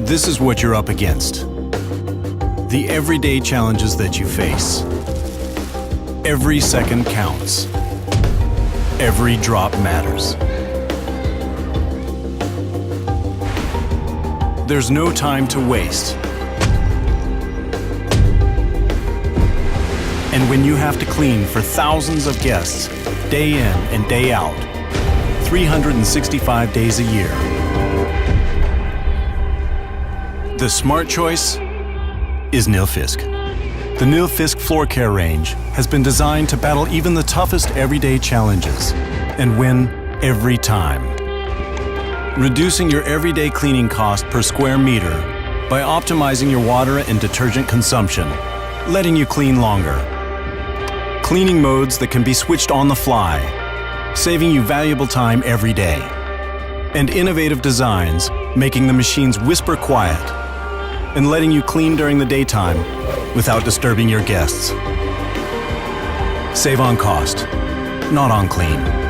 This is what you're up against. The everyday challenges that you face. Every second counts. Every drop matters. There's no time to waste. And when you have to clean for thousands of guests, day in and day out, 365 days a year, the smart choice is Nilfisk. The Nilfisk floor care range has been designed to battle even the toughest everyday challenges and win every time. Reducing your everyday cleaning cost per square meter by optimizing your water and detergent consumption, letting you clean longer. Cleaning modes that can be switched on the fly, saving you valuable time every day. And innovative designs making the machines whisper quiet and letting you clean during the daytime without disturbing your guests. Save on cost, not on clean.